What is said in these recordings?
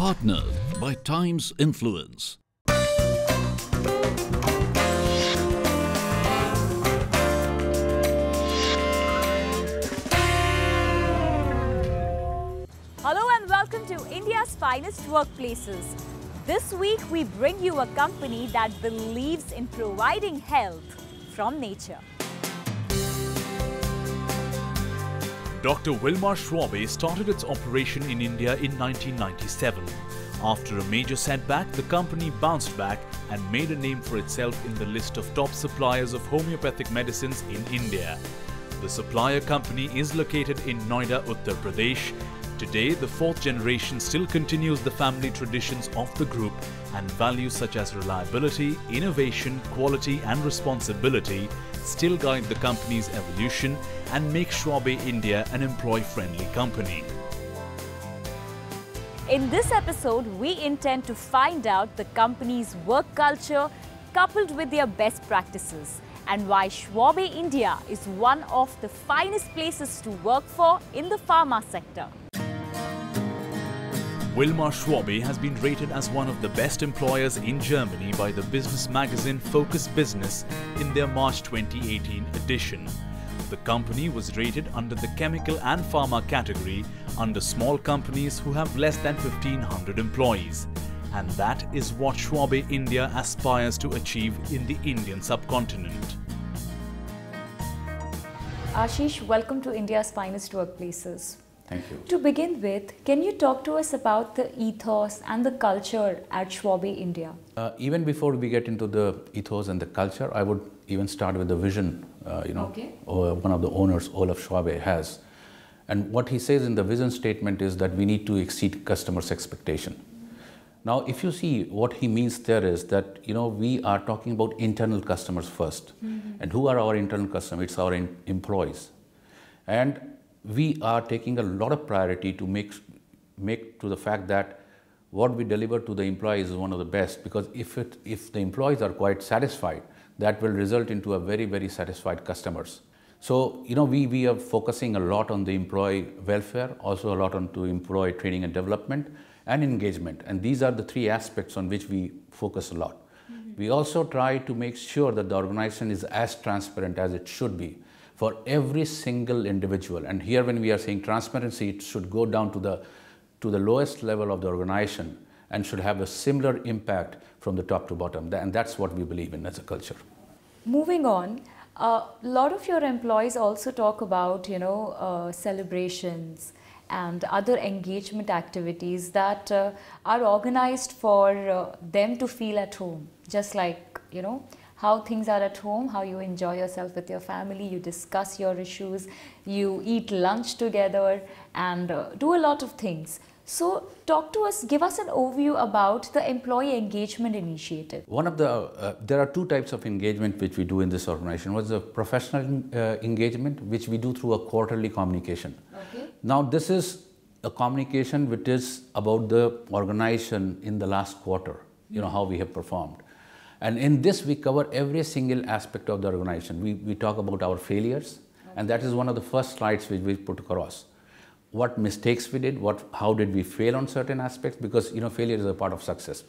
Partnered by Times Influence. Hello and welcome to India's finest workplaces. This week we bring you a company that believes in providing health from nature. Dr. Wilmar Schwabe started its operation in India in 1997. After a major setback, the company bounced back and made a name for itself in the list of top suppliers of homeopathic medicines in India. The supplier company is located in Noida, Uttar Pradesh. Today, the fourth generation still continues the family traditions of the group, and values such as reliability, innovation, quality and responsibility still guide the company's evolution and make Schwabe India an employee-friendly company. In this episode, we intend to find out the company's work culture coupled with their best practices and why Schwabe India is one of the finest places to work for in the pharma sector. Wilmar Schwabe has been rated as one of the best employers in Germany by the business magazine Focus Business in their March 2018 edition. The company was rated under the chemical and pharma category under small companies who have less than 1,500 employees. And that is what Schwabe India aspires to achieve in the Indian subcontinent. Ashish, welcome to India's finest workplaces. Thank you. To begin with, can you talk to us about the ethos and the culture at Schwabe India? Even before we get into the ethos and the culture, I would even start with the vision, one of the owners, Olaf Schwabe, has. And what he says in the vision statement is that we need to exceed customers' expectation. Now, if you see what he means there is that, we are talking about internal customers first. And who are our internal customers? It's our employees. And we are taking a lot of priority to make to the fact that what we deliver to the employees is one of the best, because if the employees are quite satisfied, that will result into a very, very satisfied customers. So, we are focusing a lot on the employee welfare, also a lot on to employee training and development and engagement. And these are the three aspects on which we focus a lot. We also try to make sure that the organization is as transparent as it should be for every single individual. And here when we are saying transparency, it should go down to the lowest level of the organization and should have a similar impact from the top to bottom. And that's what we believe in as a culture. Moving on, a lot of your employees also talk about, celebrations and other engagement activities that are organized for them to feel at home, just like, how things are at home, how you enjoy yourself with your family, you discuss your issues, you eat lunch together and do a lot of things. So talk to us, give us an overview about the employee engagement initiative. One of the, there are two types of engagement which we do in this organization. One is a professional engagement, which we do through a quarterly communication. Okay. Now this is a communication which is about the organization in the last quarter, how we have performed. And in this, we cover every single aspect of the organization. We talk about our failures, and that is one of the first slides which we put across. What mistakes we did, how did we fail on certain aspects, because failure is a part of success.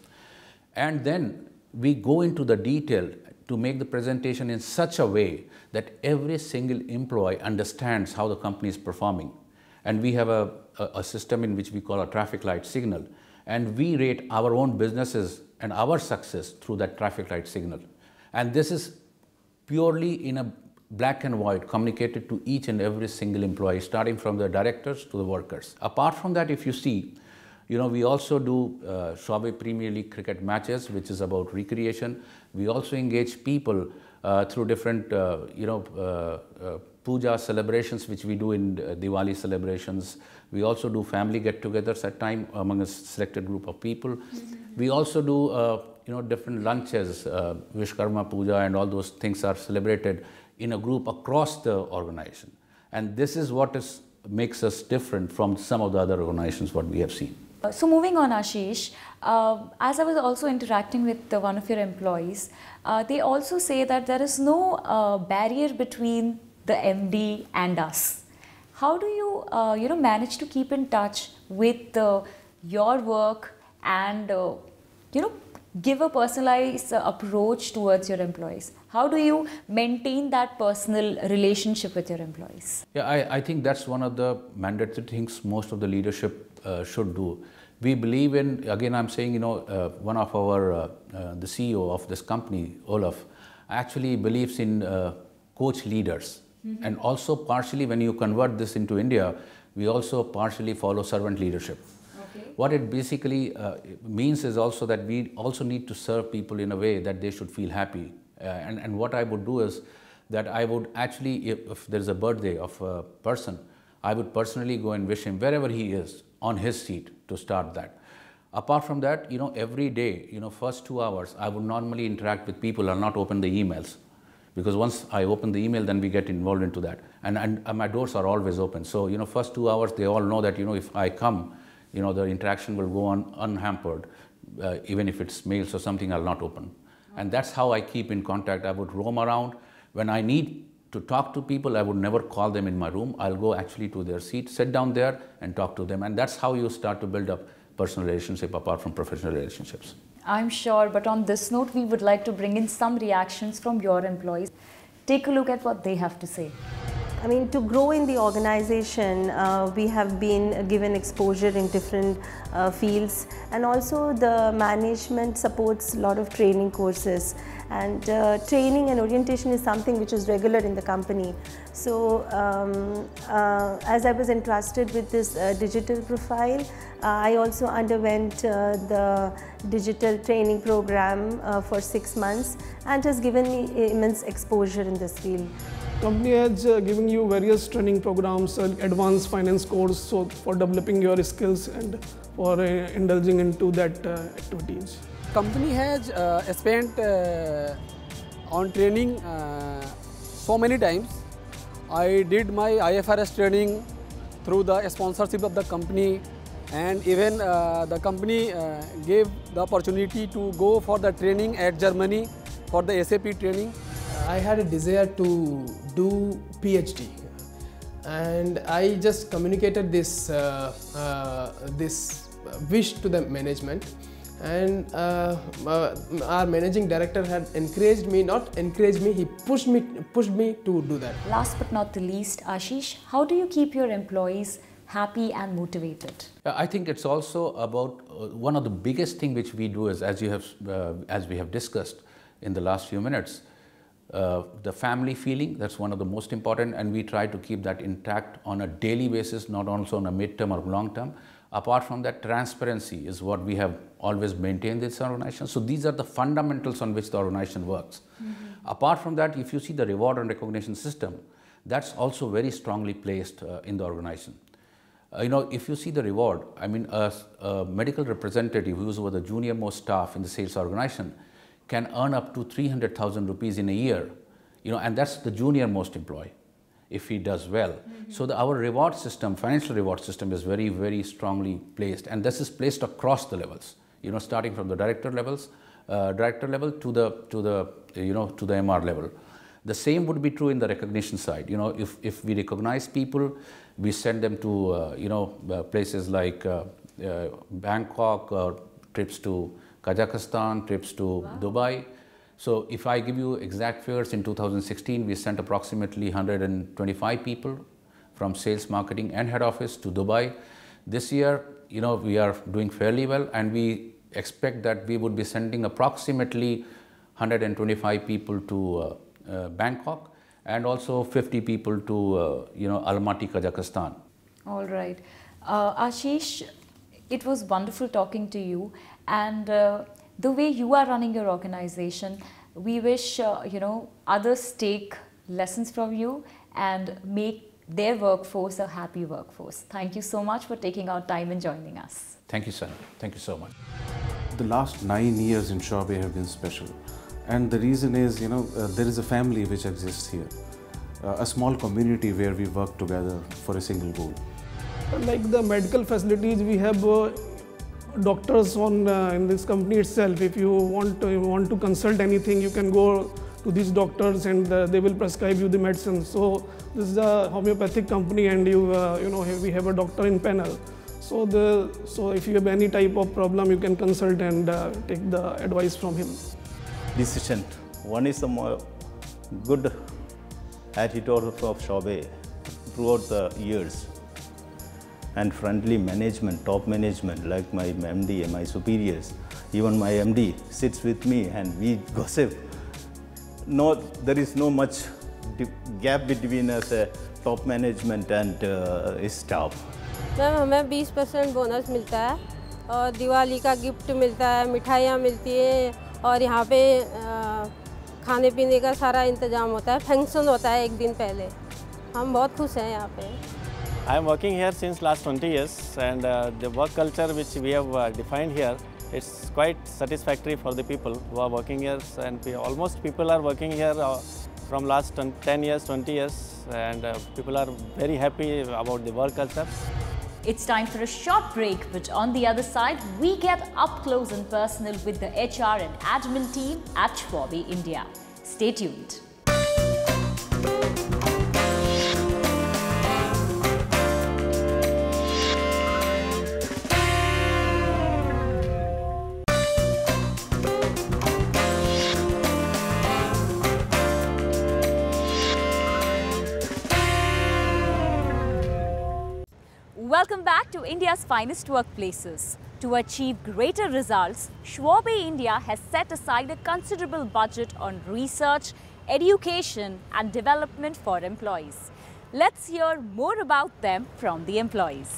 And then we go into the detail to make the presentation in such a way that every single employee understands how the company is performing. And we have a system in which we call a traffic light signal, and we rate our own businesses and our success through that traffic light signal. And this is purely in a black and white, communicated to each and every single employee, starting from the directors to the workers. Apart from that, if you see, we also do Schwabe Premier League cricket matches, which is about recreation. We also engage people through different, puja celebrations, which we do in Diwali celebrations. We also do family get-togethers at time among a selected group of people. We also do, different lunches, Vishkarma Puja and all those things are celebrated in a group across the organization. And this is what makes us different from some of the other organizations what we have seen. So moving on, Ashish, as I was also interacting with one of your employees, they also say that there is no barrier between the MD and us. How do you, manage to keep in touch with your work and give a personalized approach towards your employees? How do you maintain that personal relationship with your employees? Yeah, I think that's one of the mandatory things most of the leadership should do. We believe in, again I'm saying, one of our, the CEO of this company, Olaf, actually believes in coach leaders. And also partially when you convert this into India, we also partially follow servant leadership. What it basically means is also that we also need to serve people in a way that they should feel happy. And what I would do is that I would actually, if there's a birthday of a person, I would personally go and wish him wherever he is on his seat to start that. Apart from that, every day, first 2 hours, I would normally interact with people and not open the emails. Because once I open the email, then we get involved into that. And my doors are always open. So, first 2 hours, they all know that, if I come, the interaction will go on unhampered. Even if it's mails or something, I'll not open. And that's how I keep in contact. I would roam around. When I need to talk to people, I would never call them in my room. I'll go actually to their seat, sit down there and talk to them. And that's how you start to build up personal relationship apart from professional relationships. I'm sure, but on this note, we would like to bring in some reactions from your employees. Take a look at what they have to say. I mean, to grow in the organization, we have been given exposure in different fields, and also the management supports a lot of training courses, and training and orientation is something which is regular in the company. So as I was entrusted with this digital profile, I also underwent the digital training program for 6 months, and has given me immense exposure in this field. Company has given you various training programs, advanced finance course, so for developing your skills and for indulging into that activities. Company has spent on training so many times. I did my IFRS training through the sponsorship of the company, and even the company gave the opportunity to go for the training at Germany for the SAP training. I had a desire to do PhD, and I just communicated this this wish to the management, and our managing director had encouraged me, not encouraged me, he pushed me to do that. Last but not the least, Ashish, how do you keep your employees happy and motivated? I think it's also about one of the biggest thing which we do is, as we have discussed in the last few minutes, the family feeling, that's one of the most important, and we try to keep that intact on a daily basis, not also on a mid-term or long-term. Apart from that, transparency is what we have always maintained in this organization. So these are the fundamentals on which the organization works. Apart from that, if you see the reward and recognition system, that's also very strongly placed in the organization. If you see the reward, I mean, a medical representative who's over the junior most staff in the sales organization can earn up to 300,000 rupees in a year, and that's the junior most employee, if he does well. So our reward system, financial reward system, is very, very strongly placed, and this is placed across the levels, starting from the director level to the MR level. The same would be true in the recognition side. If we recognize people, we send them to places like Bangkok, or trips to Kazakhstan, trips to Dubai. So if I give you exact figures, in 2016 we sent approximately 125 people from sales, marketing and head office to Dubai. This year, we are doing fairly well, and we expect that we would be sending approximately 125 people to Bangkok, and also 50 people to Almaty, Kazakhstan. All right. Ashish, it was wonderful talking to you, and the way you are running your organization, we wish others take lessons from you and make their workforce a happy workforce. Thank you so much for taking our time and joining us. Thank you, Sunny. Thank you so much. The last 9 years in Schwabe have been special, and the reason is, there is a family which exists here, a small community where we work together for a single goal. Like the medical facilities, we have doctors in this company itself. If you want to consult anything, you can go to these doctors, and they will prescribe you the medicine. So this is a homeopathic company, and we have a doctor in panel. So if you have any type of problem, you can consult and take the advice from him. Decision. One is the more good attitude of Schwabe throughout the years, and friendly management, top management like my MD and my superiors. Even my MD sits with me and we gossip. No, there is no much gap between us, top management and his staff. Ma'am हमें 20% bonus मिलता है और दिवाली का gift मिलता है, मिठाइयाँ मिलती हैं और यहाँ पे खाने पीने का सारा इंतजाम होता है, फंक्शन होता है एक दिन पहले। हम बहुत खुश हैं यहाँ पे। I am working here since last 20 years and the work culture which we have defined here, it's quite satisfactory for the people who are working here, and almost people are working here from last 10 years, 20 years, and people are very happy about the work culture. It's time for a short break, but on the other side, we get up close and personal with the HR and admin team at Schwabe India. Stay tuned. Welcome back to India's finest workplaces. To achieve greater results, Schwabe India has set aside a considerable budget on research, education and development for employees. Let's hear more about them from the employees.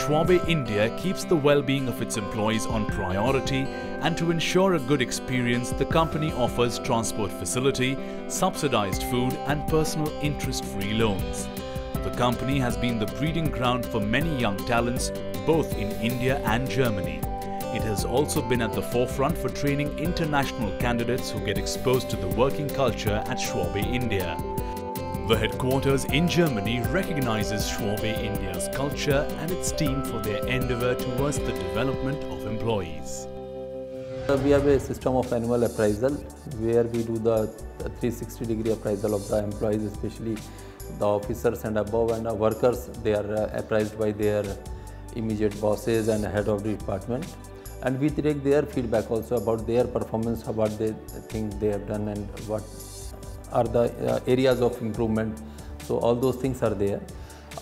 Schwabe India keeps the well-being of its employees on priority, and to ensure a good experience, the company offers transport facility, subsidized food and personal interest-free loans. The company has been the breeding ground for many young talents, both in India and Germany. It has also been at the forefront for training international candidates who get exposed to the working culture at Schwabe India. The headquarters in Germany recognizes Schwabe India's culture and its team for their endeavor towards the development of employees. We have a system of annual appraisal where we do the 360-degree appraisal of the employees, especially the officers and above, and our workers. They are appraised by their immediate bosses and head of the department, and we take their feedback also about their performance, what they think they have done and what are the areas of improvement. So all those things are there.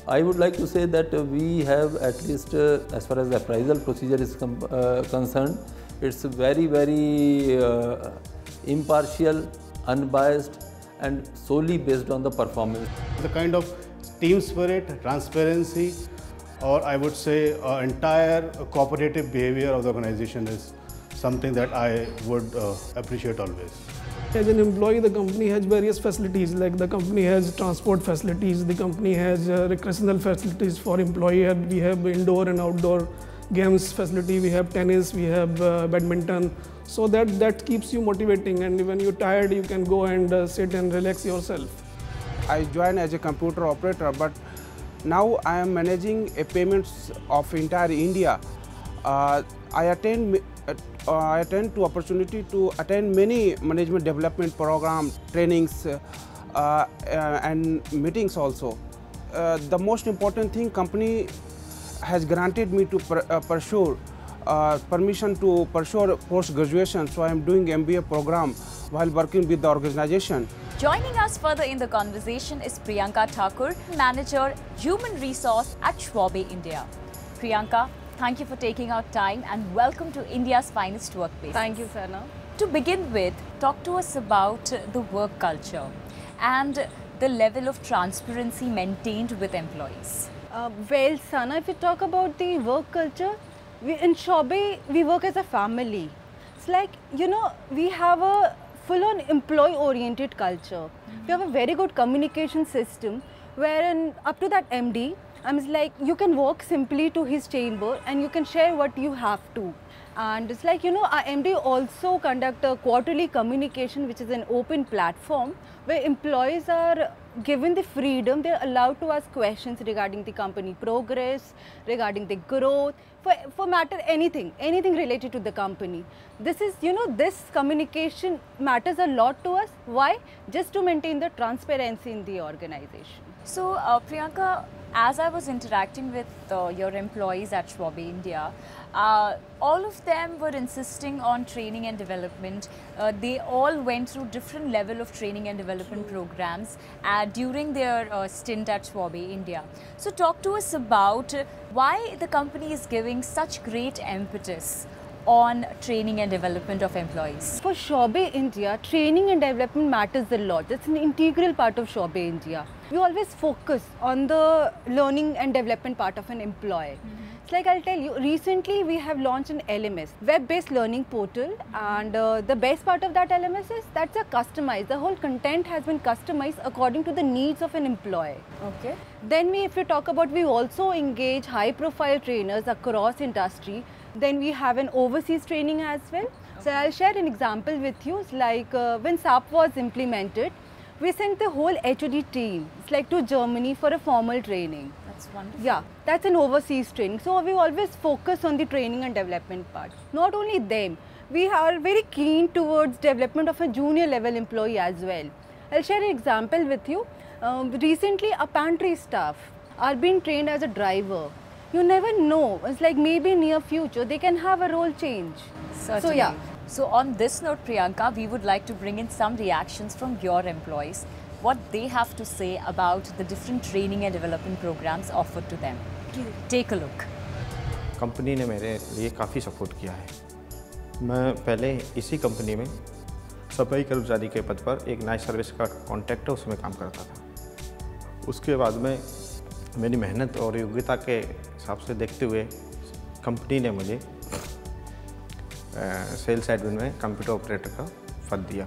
I would like to say that we have, at least as far as the appraisal procedure is concerned, it's very impartial, unbiased and solely based on the performance. The kind of team spirit, transparency, or I would say entire cooperative behavior of the organization is something that I would appreciate always. As an employee, the company has various facilities, like the company has transport facilities, the company has recreational facilities for employee, and we have indoor and outdoor games facility, we have tennis, we have badminton. So that keeps you motivating, and when you're tired, you can go and sit and relax yourself. I joined as a computer operator, but now I am managing a payments of entire India. I attend to opportunity to attend many management development program, trainings and meetings also. The most important thing, company has granted me to pursue permission to pursue post-graduation, so I am doing MBA program while working with the organization. Joining us further in the conversation is Priyanka Thakur, Manager Human Resource at Schwabe India. Priyanka, thank you for taking our time and welcome to India's finest workplace. Thank you, Sana. To begin with, talk to us about the work culture and the level of transparency maintained with employees. Well, Sana, if we talk about the work culture, in Schwabe, we work as a family. It's like, you know, we have a full-on employee-oriented culture. We have a very good communication system wherein up to that MD, I'm like, you can walk simply to his chamber and you can share what you have to. And it's like, you know, our MD also conduct a quarterly communication, which is an open platform where employees are given the freedom, they're allowed to ask questions regarding the company progress, regarding the growth, for matter anything related to the company. This is, you know, this communication matters a lot to us. Why? Just to maintain the transparency in the organization. So, Priyanka, as I was interacting with your employees at Schwabe India, all of them were insisting on training and development. They all went through different level of training and development programs during their stint at Schwabe India. So talk to us about why the company is giving such great impetus on training and development of employees. For Schwabe India, training and development matters a lot. It's an integral part of Schwabe India. We always focus on the learning and development part of an employee. It's like I'll tell you, recently we have launched an LMS, web-based learning portal, and the best part of that LMS is that's a customized. The whole content has been customized according to the needs of an employee. Okay. Then if you talk about, we also engage high-profile trainers across industry. Then we have an overseas training as well. So I'll share an example with you. It's like when SAP was implemented, we sent the whole HOD team, it's like to Germany for a formal training. That's wonderful. Yeah, that's an overseas training. So we always focus on the training and development part. Not only them, we are very keen towards development of a junior level employee as well. I'll share an example with you. Recently, a pantry staff are being trained as a driver. You never know, it's like maybe near future they can have a role change. Certainly. So yeah. So on this note, Priyanka, we would like to bring in some reactions from your employees, what they have to say about the different training and development programs offered to them. Take a look. Company ने मेरे लिए काफ़ी support किया है। मैं पहले इसी company में सफाई कर्मचारी के पद पर एक नई सर्विस का कॉन्ट्रैक्ट है उसमें काम करता था। उसके बाद में मेरी मेहनत और योग्यता के हिसाब से देखते हुए कंपनी ने मुझे सेल्स एडमिन में कंप्यूटर ऑपरेटर का पद दिया।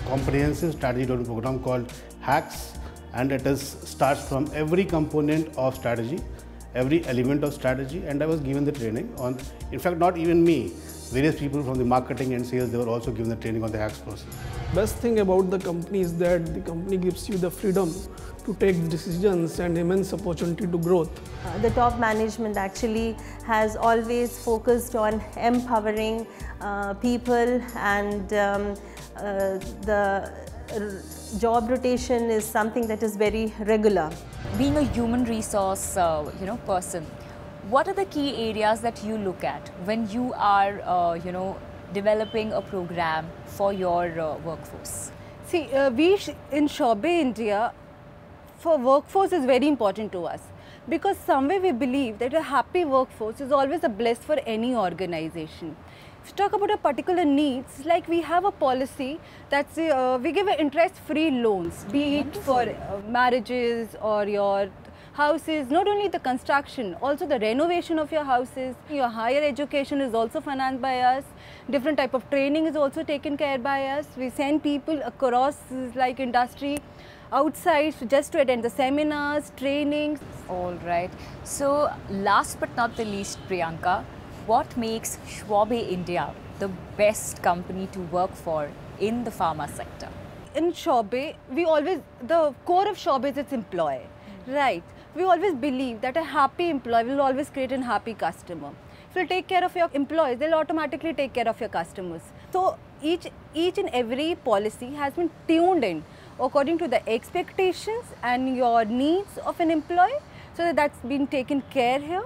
Comprehensive strategy development program called HACS, and it starts from every component of strategy, every element of strategy, and I was given the training on, in fact not even me, various people from the marketing and sales, they were also given the training on the HACS process. Best thing about the company is that the company gives you the freedom to take decisions and immense opportunity to growth. The top management actually has always focused on empowering people, and the job rotation is something that is very regular. Being a human resource person, what are the key areas that you look at when you are developing a program for your workforce? See, we in Schwabe India, for workforce is very important to us, because somewhere we believe that a happy workforce is always a bliss for any organization. If you talk about a particular needs, like we have a policy that's we give interest-free loans, be it for marriages or your houses, not only the construction, also the renovation of your houses. Your higher education is also financed by us. Different type of training is also taken care by us. We send people across like industry outside just to attend the seminars, trainings. All right. So last but not the least, Priyanka, what makes Schwabe India the best company to work for in the pharma sector? In Schwabe, the core of Schwabe is its employee, right? We always believe that a happy employee will always create a happy customer. If you take care of your employees, they'll automatically take care of your customers. So each and every policy has been tuned in according to the expectations and your needs of an employee, so that's been taken care here.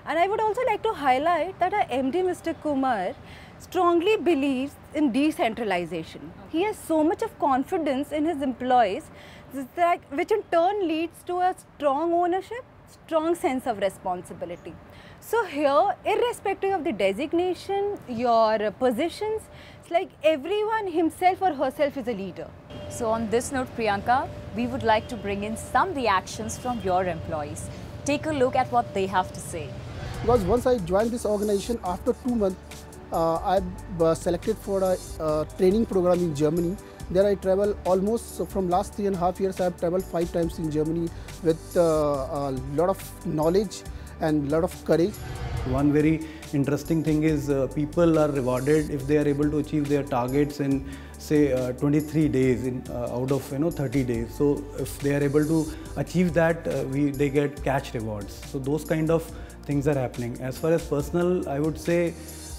And I would also like to highlight that our MD, Mr. Kumar, strongly believes in decentralization. He has so much of confidence in his employees, which in turn leads to a strong ownership, strong sense of responsibility. So here, irrespective of the designation, your positions, it's like everyone himself or herself is a leader. So on this note, Priyanka, we would like to bring in some reactions from your employees. Take a look at what they have to say. Because once I joined this organization, after 2 months, I was selected for a training program in Germany. There I travel almost from last 3.5 years. I have traveled 5 times in Germany with a lot of knowledge and a lot of courage. One very interesting thing is people are rewarded if they are able to achieve their targets in say 23 days out of 30 days. So if they are able to achieve that, they get cash rewards. So those kind of things are happening. As far as personal, I would say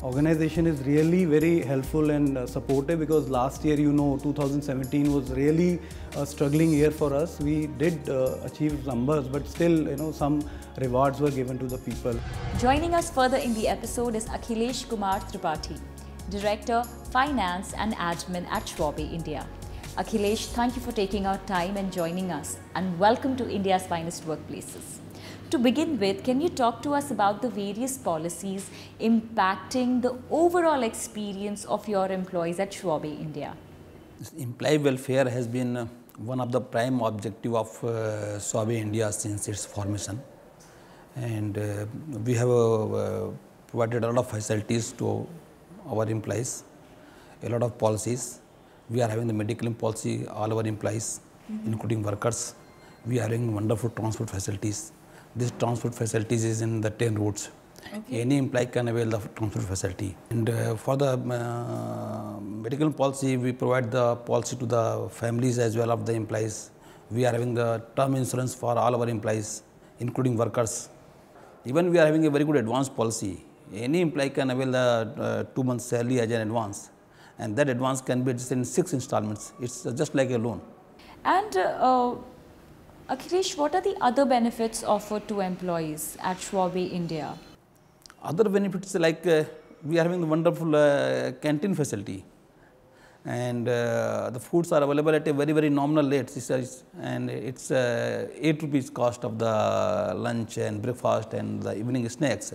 organization is really very helpful and supportive, because last year, 2017 was really a struggling year for us. We did achieve numbers, but still, some rewards were given to the people. Joining us further in the episode is Akhilesh Kumar Tripathi, Director, Finance and Admin at Schwabe, India. Akhilesh, thank you for taking our time and joining us, and welcome to India's finest workplaces. To begin with, can you talk to us about the various policies impacting the overall experience of your employees at Schwabe, India? Employee welfare has been one of the prime objective of Schwabe, India since its formation. And we have provided a lot of facilities to our employees, a lot of policies. We are having the medical policy, all our employees, including workers. We are having wonderful transport facilities. This transport facilities is in the 10 routes. Okay. Any employee can avail the transport facility. And for the medical policy, we provide the policy to the families as well of the employees. We are having the term insurance for all our employees, including workers. Even we are having a very good advance policy. Any employee can avail the 2 months salary as an advance. And that advance can be in 6 installments. It's just like a loan. And Akhilesh, what are the other benefits offered to employees at Schwabe, India? Other benefits like we are having the wonderful canteen facility, and the foods are available at a very, very nominal rates, and it's 8 rupees cost of the lunch and breakfast and the evening snacks.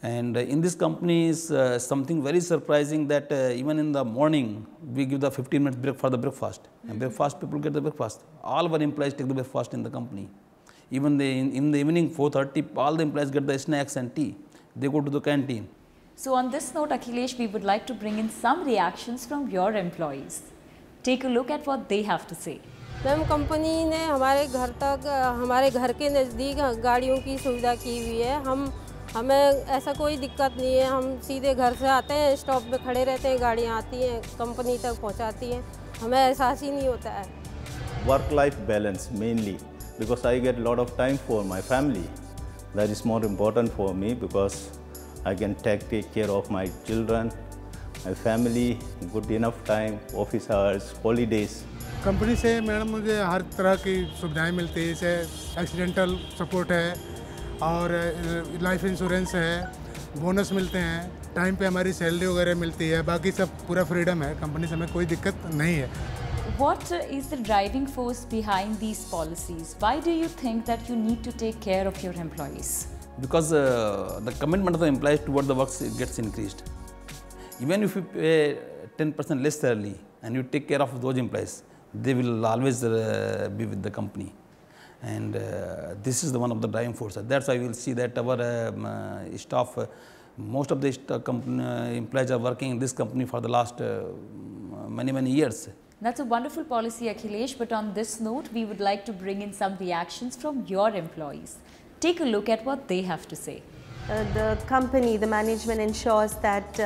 And in this company is something very surprising that even in the morning we give the 15 minutes break for the breakfast. And breakfast, people get the breakfast. All our employees take the breakfast in the company. Even in the evening 4:30, all the employees get the snacks and tea. They go to the canteen. So on this note, Akhilesh, we would like to bring in some reactions from your employees. Take a look at what they have to say. Ma'am, company ने हमारे घर तक, हमारे घर के नज़दीक गाड़ियों की सुविधा की हुई है. हमें ऐसा कोई दिक्कत नहीं है. हम सीधे घर से आते हैं, स्टॉप पे खड़े रहते हैं, गाड़ियाँ आती हैं, कंपनी तक पहुँचाती हैं. हमें एहसास ही नहीं होता है. Work-life balance mainly, because I get a lot of time for my family. That is more important for me because I can take care of my children, my family, good enough time, office hours, holidays. Company से madam मुझे हर तरह की सुविधाएं मिलती है. जैसे accidental support है और लाइफ इंश्योरेंस है, बोनस मिलते हैं, टाइम पे हमारी सैलरी वगैरह मिलती है. बाकी सब पूरा फ्रीडम है. कंपनी से हमें कोई दिक्कत नहीं है. What is the driving force behind these policies? Why do you think that you need to take care of your employees? Because the commitment of the employees toward the work gets increased. Even if you pay 10% less salary and you take care of those employees, they will always be with the company. And this is one of the driving forces. That's why we will see that our staff, most of the employees are working in this company for the last many years. That's a wonderful policy, Akhilesh, but on this note, we would like to bring in some reactions from your employees. Take a look at what they have to say. The company, the management ensures that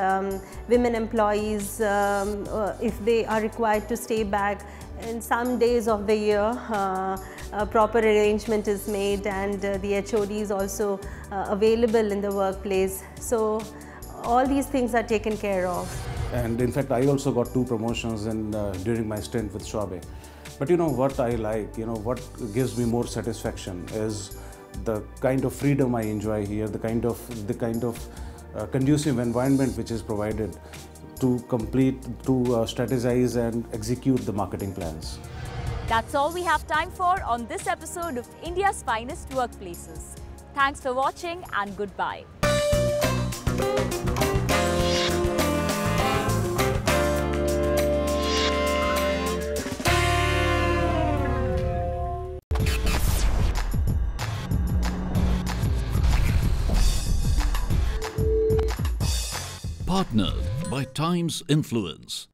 women employees, if they are required to stay back in some days of the year, a proper arrangement is made, and the HOD is also available in the workplace. So all these things are taken care of. And in fact, I also got 2 promotions during my stint with Schwabe. But you know what I like, what gives me more satisfaction is the kind of freedom I enjoy here, the kind of conducive environment which is provided to strategize and execute the marketing plans. That's all we have time for on this episode of India's Finest Workplaces. Thanks for watching and goodbye. Partnered by Times Influence.